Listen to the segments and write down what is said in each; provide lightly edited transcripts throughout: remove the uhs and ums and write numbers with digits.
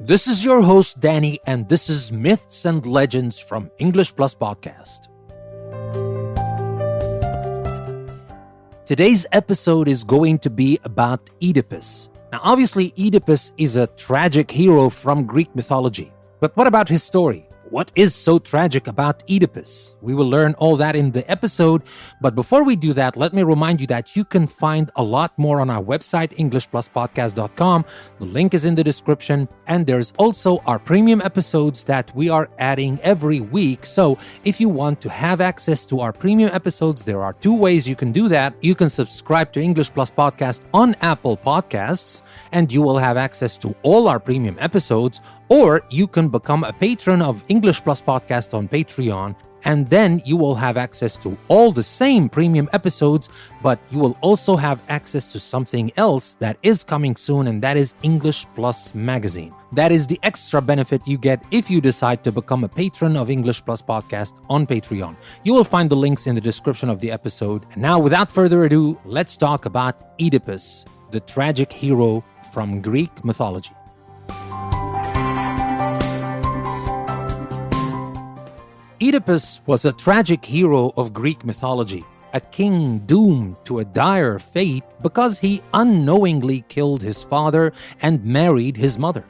This is your host, Danny, and this is Myths and Legends from English Plus Podcast. Today's episode is going to be about Oedipus. Now, obviously, Oedipus is a tragic hero from Greek mythology. But what about his story? What is so tragic about Oedipus? We will learn all that in the episode, but before we do that, let me remind you that you can find a lot more on our website, EnglishPlusPodcast.com. The link is in the description, and there's also our premium episodes that we are adding every week. So if you want to have access to our premium episodes, there are two ways you can do that. You can subscribe to English Plus Podcast on Apple Podcasts, and you will have access to all our premium episodes, or you can become a patron of English Plus Podcast on Patreon, and then you will have access to all the same premium episodes, but you will also have access to something else that is coming soon, and that is English Plus Magazine. That is the extra benefit you get if you decide to become a patron of English Plus Podcast on Patreon. You will find the links in the description of the episode. And now, without further ado, let's talk about Oedipus, the tragic hero from Greek mythology. Oedipus was a tragic hero of Greek mythology, a king doomed to a dire fate because he unknowingly killed his father and married his mother.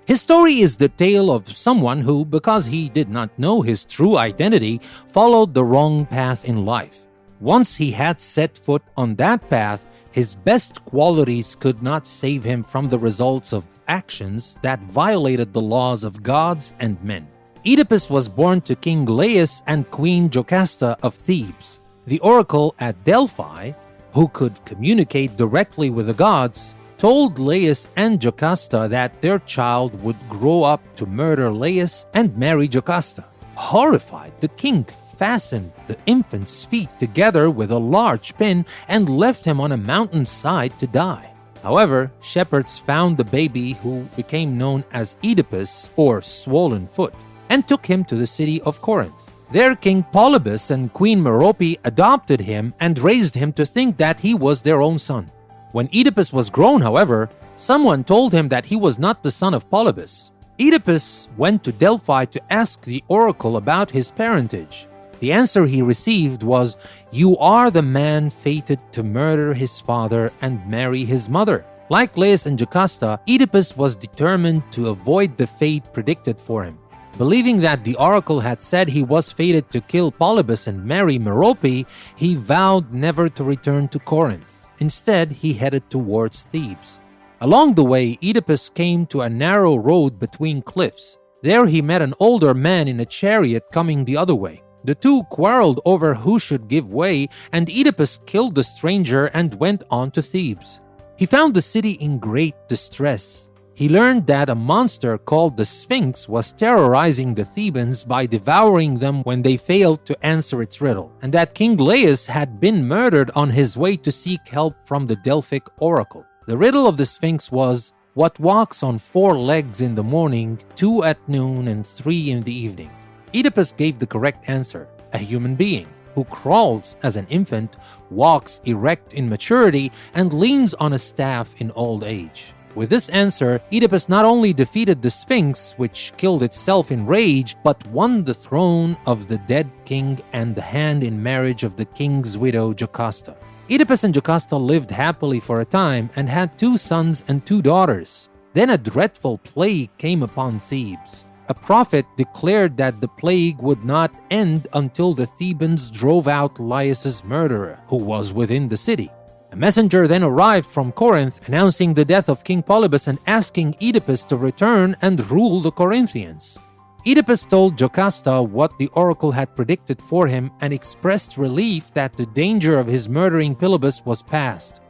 His story is the tale of someone who, because he did not know his true identity, followed the wrong path in life. Once he had set foot on that path, his best qualities could not save him from the results of actions that violated the laws of gods and men. Oedipus was born to King Laius and Queen Jocasta of Thebes. The oracle at Delphi, who could communicate directly with the gods, told Laius and Jocasta that their child would grow up to murder Laius and marry Jocasta. Horrified, the king fastened the infant's feet together with a large pin and left him on a mountainside to die. However, shepherds found the baby, who became known as Oedipus, or swollen foot, and took him to the city of Corinth. There, King Polybus and Queen Merope adopted him and raised him to think that he was their own son. When Oedipus was grown, however, someone told him that he was not the son of Polybus. Oedipus went to Delphi to ask the oracle about his parentage. The answer he received was, "You are the man fated to murder his father and marry his mother." Like Laius and Jocasta, Oedipus was determined to avoid the fate predicted for him. Believing that the oracle had said he was fated to kill Polybus and marry Merope, he vowed never to return to Corinth. Instead, he headed towards Thebes. Along the way, Oedipus came to a narrow road between cliffs. There he met an older man in a chariot coming the other way. The two quarreled over who should give way, and Oedipus killed the stranger and went on to Thebes. He found the city in great distress. He learned that a monster called the Sphinx was terrorizing the Thebans by devouring them when they failed to answer its riddle, and that King Laius had been murdered on his way to seek help from the Delphic oracle. The riddle of the Sphinx was, what walks on 4 legs in the morning, 2 at noon, and 3 in the evening? Oedipus gave the correct answer, a human being who crawls as an infant, walks erect in maturity, and leans on a staff in old age. With this answer, Oedipus not only defeated the Sphinx, which killed itself in rage, but won the throne of the dead king and the hand in marriage of the king's widow Jocasta. Oedipus and Jocasta lived happily for a time and had 2 sons and 2 daughters. Then a dreadful plague came upon Thebes. A prophet declared that the plague would not end until the Thebans drove out Laius's murderer, who was within the city. A messenger then arrived from Corinth, announcing the death of King Polybus and asking Oedipus to return and rule the Corinthians. Oedipus told Jocasta what the oracle had predicted for him and expressed relief that the danger of his murdering Polybus was past.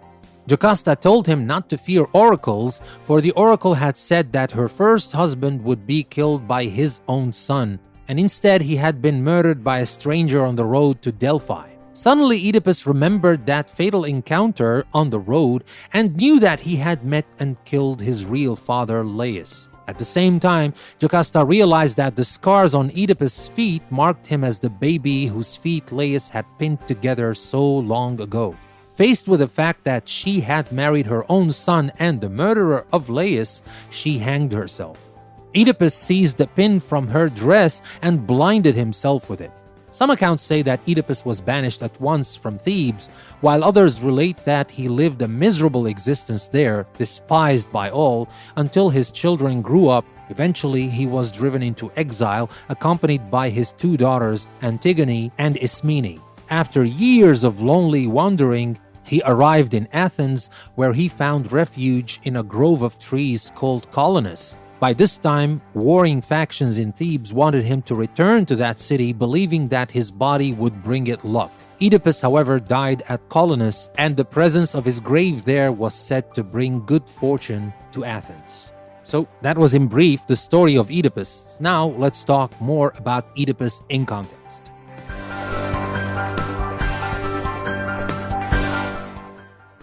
Jocasta told him not to fear oracles, for the oracle had said that her first husband would be killed by his own son, and instead he had been murdered by a stranger on the road to Delphi. Suddenly, Oedipus remembered that fatal encounter on the road and knew that he had met and killed his real father, Laius. At the same time, Jocasta realized that the scars on Oedipus' feet marked him as the baby whose feet Laius had pinned together so long ago. Faced with the fact that she had married her own son and the murderer of Laius, she hanged herself. Oedipus seized a pin from her dress and blinded himself with it. Some accounts say that Oedipus was banished at once from Thebes, while others relate that he lived a miserable existence there, despised by all, until his children grew up. Eventually, he was driven into exile, accompanied by his two daughters, Antigone and Ismene. After years of lonely wandering, he arrived in Athens, where he found refuge in a grove of trees called Colonus. By this time, warring factions in Thebes wanted him to return to that city, believing that his body would bring it luck. Oedipus, however, died at Colonus, and the presence of his grave there was said to bring good fortune to Athens. So that was in brief the story of Oedipus. Now let's talk more about Oedipus in context.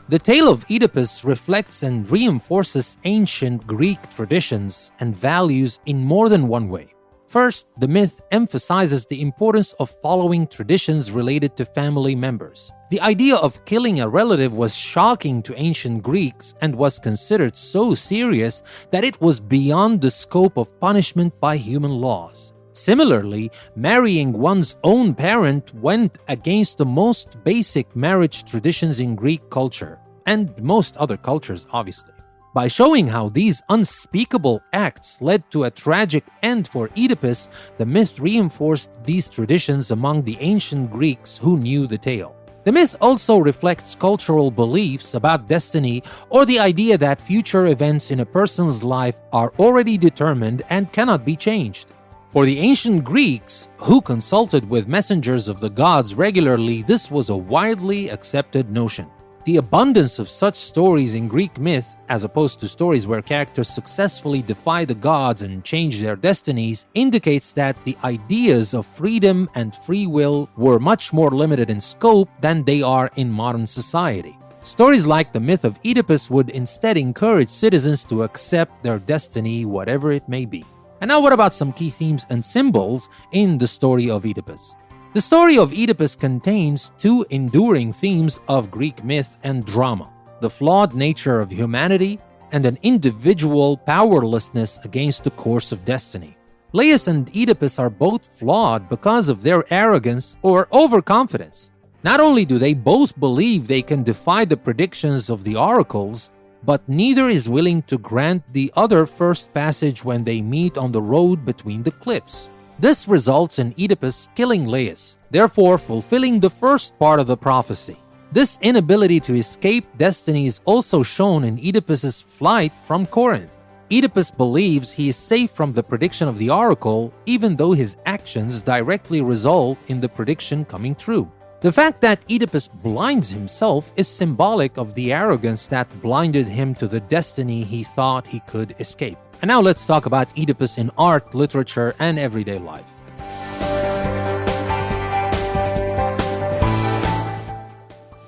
The tale of Oedipus reflects and reinforces ancient Greek traditions and values in more than one way. First, the myth emphasizes the importance of following traditions related to family members. The idea of killing a relative was shocking to ancient Greeks and was considered so serious that it was beyond the scope of punishment by human laws. Similarly, marrying one's own parent went against the most basic marriage traditions in Greek culture, and most other cultures, obviously. By showing how these unspeakable acts led to a tragic end for Oedipus, the myth reinforced these traditions among the ancient Greeks who knew the tale. The myth also reflects cultural beliefs about destiny or the idea that future events in a person's life are already determined and cannot be changed. For the ancient Greeks, who consulted with messengers of the gods regularly, this was a widely accepted notion. The abundance of such stories in Greek myth, as opposed to stories where characters successfully defy the gods and change their destinies, indicates that the ideas of freedom and free will were much more limited in scope than they are in modern society. Stories like the myth of Oedipus would instead encourage citizens to accept their destiny, whatever it may be. And now what about some key themes and symbols in the story of Oedipus? The story of Oedipus contains two enduring themes of Greek myth and drama: the flawed nature of humanity and an individual powerlessness against the course of destiny. Laius and Oedipus are both flawed because of their arrogance or overconfidence. Not only do they both believe they can defy the predictions of the oracles, but neither is willing to grant the other first passage when they meet on the road between the cliffs. This results in Oedipus killing Laius, therefore fulfilling the first part of the prophecy. This inability to escape destiny is also shown in Oedipus's flight from Corinth. Oedipus believes he is safe from the prediction of the oracle, even though his actions directly result in the prediction coming true. The fact that Oedipus blinds himself is symbolic of the arrogance that blinded him to the destiny he thought he could escape. And now let's talk about Oedipus in art, literature, and everyday life.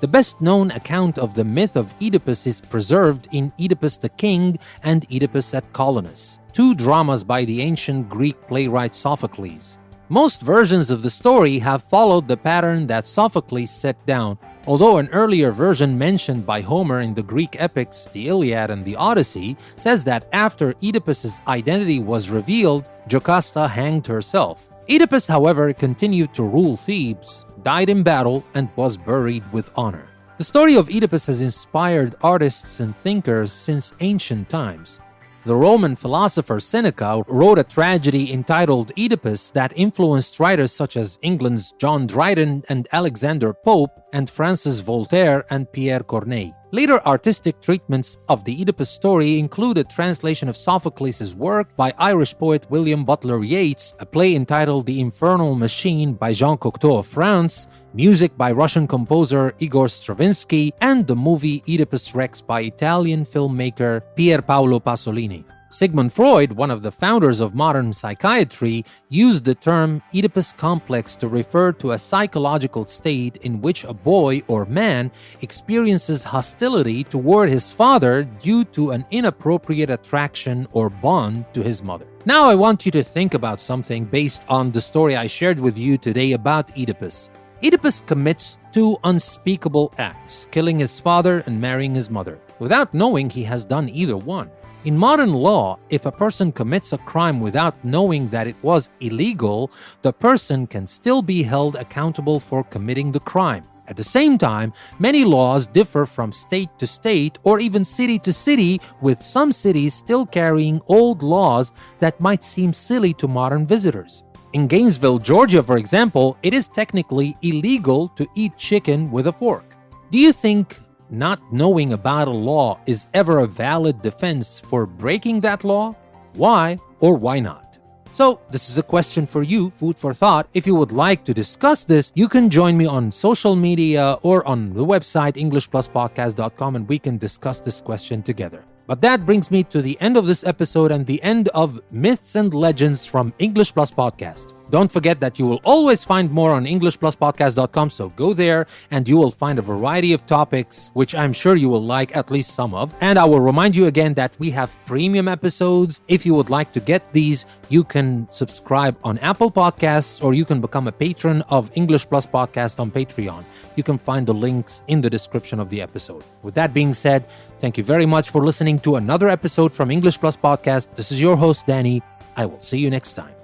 The best-known account of the myth of Oedipus is preserved in Oedipus the King and Oedipus at Colonus, two dramas by the ancient Greek playwright Sophocles. Most versions of the story have followed the pattern that Sophocles set down, although an earlier version mentioned by Homer in the Greek epics, the Iliad and the Odyssey, says that after Oedipus's identity was revealed, Jocasta hanged herself. Oedipus, however, continued to rule Thebes, died in battle, and was buried with honor. The story of Oedipus has inspired artists and thinkers since ancient times. The Roman philosopher Seneca wrote a tragedy entitled Oedipus that influenced writers such as England's John Dryden and Alexander Pope, and Francis Voltaire and Pierre Corneille. Later artistic treatments of the Oedipus story include a translation of Sophocles' work by Irish poet William Butler Yeats, a play entitled The Infernal Machine by Jean Cocteau of France, music by Russian composer Igor Stravinsky, and the movie Oedipus Rex by Italian filmmaker Pier Paolo Pasolini. Sigmund Freud, one of the founders of modern psychiatry, used the term Oedipus complex to refer to a psychological state in which a boy or man experiences hostility toward his father due to an inappropriate attraction or bond to his mother. Now I want you to think about something based on the story I shared with you today about Oedipus. Oedipus commits two unspeakable acts, killing his father and marrying his mother, without knowing he has done either one. In modern law, if a person commits a crime without knowing that it was illegal, the person can still be held accountable for committing the crime. At the same time, many laws differ from state to state or even city to city, with some cities still carrying old laws that might seem silly to modern visitors. In Gainesville, Georgia, for example, it is technically illegal to eat chicken with a fork. Do you think not knowing about a law is ever a valid defense for breaking that law? Why or why not? So, this is a question for you, food for thought. If you would like to discuss this, you can join me on social media or on the website EnglishPlusPodcast.com and we can discuss this question together. But that brings me to the end of this episode and the end of Myths and Legends from English Plus Podcast. Don't forget that you will always find more on EnglishPlusPodcast.com, so go there and you will find a variety of topics, which I'm sure you will like at least some of. And I will remind you again that we have premium episodes. If you would like to get these, you can subscribe on Apple Podcasts or you can become a patron of English Plus Podcast on Patreon. You can find the links in the description of the episode. With that being said, thank you very much for listening to another episode from English Plus Podcast. This is your host, Danny. I will see you next time.